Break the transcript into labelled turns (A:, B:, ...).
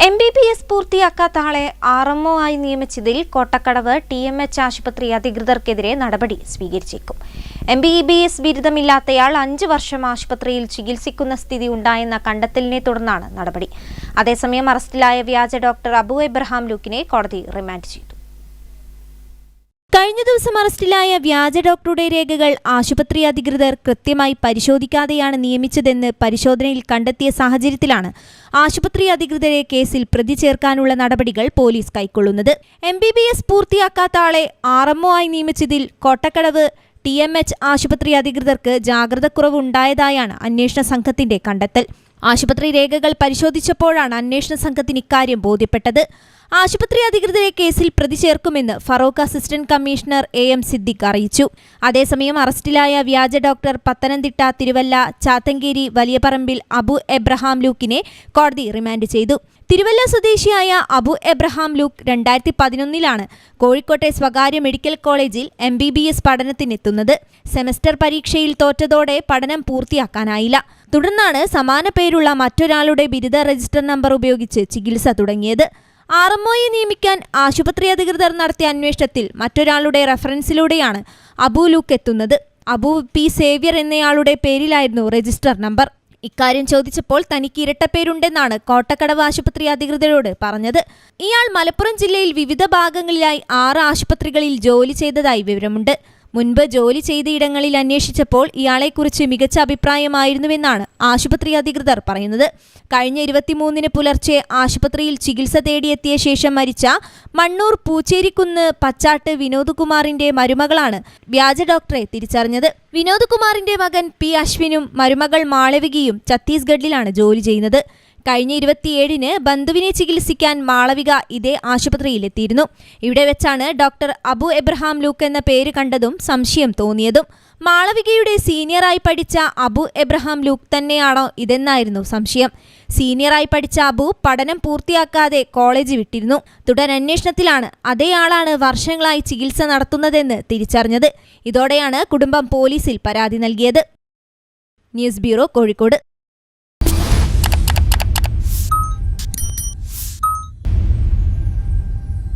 A: MBBS പൂർത്തിയാക്കാത്ത ആളെ RMO ആയി നിയമിച്ചതിൽ Kottakkadavu TMH ആശുപത്രി അധികൃതർക്കെതിരെ നടപടി സ്വീകരിച്ചേക്കും. MBBS ബിരുദമില്ലാത്തയാൾ 5 വർഷം ആശുപത്രിയിൽ ചികിത്സിക്കുന്ന സ്ഥിതി ഉണ്ടായെന്ന കണ്ടെത്തലിനെ തുടർന്നാണ് നടപടി. അതേസമയം അറസ്റ്റിലായ വ്യാജ ഡോക്ടർ അബു എബ്രഹാം ലൂക്കിനെ കോടതി റിമാൻഡ് ചെയ്തു. കഴിഞ്ഞ ദിവസം അറസ്റ്റിലായ വ്യാജ ഡോക്ടറുടെ രേഖകൾ ആശുപത്രി അധികൃതർ കൃത്യമായി പരിശോധിക്കാതെയാണ് നിയമിച്ചതെന്ന് പരിശോധനയിൽ കണ്ടെത്തിയ സാഹചര്യത്തിലാണ് ആശുപത്രി അധികൃതരെ കേസിൽ പ്രതി ചേർക്കാനുള്ള നടപടികൾ പോലീസ് കൈക്കൊള്ളുന്നത്. MBBS പൂർത്തിയാക്കാത്ത ആളെ RMO ആയി നിയമിച്ചതിൽ കോട്ടക്കടവ് TMH ആശുപത്രി അധികൃതർക്ക് ജാഗ്രതക്കുറവ് ഉണ്ടായതായാണ് അന്വേഷണ സംഘത്തിന്റെ കണ്ടെത്തൽ. ആശുപത്രി രേഖകൾ പരിശോധിച്ചപ്പോഴാണ് അന്വേഷണ സംഘത്തിന് ഇക്കാര്യം ബോധ്യപ്പെട്ടത്. ആശുപത്രി അധികൃതരെ കേസിൽ പ്രതി ചേർക്കുമെന്ന് Farook assistant commissioner AM Siddique അറിയിച്ചു. അതേസമയം അറസ്റ്റിലായ വ്യാജ ഡോക്ടർ പത്തനംതിട്ട, തിരുവല്ല, ചാത്തങ്കേരി, വലിയപറമ്പിൽ അബു എബ്രഹാം ലൂക്കിനെ കോടതി റിമാൻഡ് ചെയ്തു. തിരുവല്ല സ്വദേശിയായ അബു എബ്രഹാം ലൂക്ക് 2011 കോഴിക്കോട്ടെ സ്വകാര്യ മെഡിക്കൽ കോളേജിൽ MBBS പഠനത്തിനെത്തുന്നത്. സെമസ്റ്റർ പരീക്ഷയിൽ തോറ്റതോടെ പഠനം പൂർത്തിയാക്കാനായില്ല. തുടർന്നാണ് സമാന പേരുള്ള മറ്റൊരാളുടെ ബിരുദ രജിസ്റ്റർ നമ്പർ ഉപയോഗിച്ച് ചികിത്സ തുടങ്ങിയത്. RMOയെ നിയമിക്കാൻ ആശുപത്രി അധികൃതർ നടത്തിയ അന്വേഷണത്തിൽ മറ്റൊരാളുടെ റഫറൻസിലൂടെയാണ് അബു ലൂക്ക് എത്തുന്നത്. അബു P സേവ്യർ എന്നയാളുടെ പേരിലായിരുന്നു രജിസ്റ്റർ നമ്പർ. ഇക്കാര്യം ചോദിച്ചപ്പോൾ തനിക്ക് ഇരട്ടപ്പേരുണ്ടെന്നാണ് കോട്ടക്കടവ് ആശുപത്രി അധികൃതരോട് പറഞ്ഞത്. ഇയാൾ മലപ്പുറം ജില്ലയിൽ വിവിധ ഭാഗങ്ങളിലായി 6 ആശുപത്രികളിൽ ജോലി ചെയ്തതായി വിവരമുണ്ട്. മുൻപ് ജോലി ചെയ്തയിടങ്ങളിൽ അന്വേഷിച്ചപ്പോൾ ഇയാളെക്കുറിച്ച് മികച്ച അഭിപ്രായമായിരുന്നുവെന്നാണ് ആശുപത്രി അധികൃതർ പറയുന്നത്. കഴിഞ്ഞ 23 പുലർച്ചെ ആശുപത്രിയിൽ ചികിത്സ തേടിയെത്തിയ ശേഷം മരിച്ച മണ്ണൂർ പൂച്ചേരിക്കുന്ന് പച്ചാട്ട് വിനോദ് കുമാറിന്റെ മരുമകളാണ് വ്യാജ ഡോക്ടറെ തിരിച്ചറിഞ്ഞത്. വിനോദ് കുമാറിന്റെ മകൻ P അശ്വിനും മരുമകൾ മാളവികയും ഛത്തീസ്ഗഡിലാണ് ജോലി ചെയ്യുന്നത്. കഴിഞ്ഞ 27 ബന്ധുവിനെ ചികിത്സിക്കാൻ മാളവിക ഇതേ ആശുപത്രിയിലെത്തിയിരുന്നു. ഇവിടെ വെച്ചാണ് ഡോക്ടർ അബു എബ്രഹാം ലൂക്ക് എന്ന പേര് കണ്ടതും സംശയം തോന്നിയതും. മാളവികയുടെ സീനിയറായി പഠിച്ച അബു എബ്രഹാം ലൂക്ക് തന്നെയാണോ ഇതെന്നായിരുന്നു സംശയം. സീനിയറായി പഠിച്ച അബു പഠനം പൂർത്തിയാക്കാതെ കോളേജ് വിട്ടിരുന്നു. തുടരന്വേഷണത്തിലാണ് അതേ ആളാണ് വർഷങ്ങളായി ചികിത്സ നടത്തുന്നതെന്ന് തിരിച്ചറിഞ്ഞത്. ഇതോടെയാണ് കുടുംബം പോലീസിൽ പരാതി നൽകിയത്. News bureau, Kozhikode.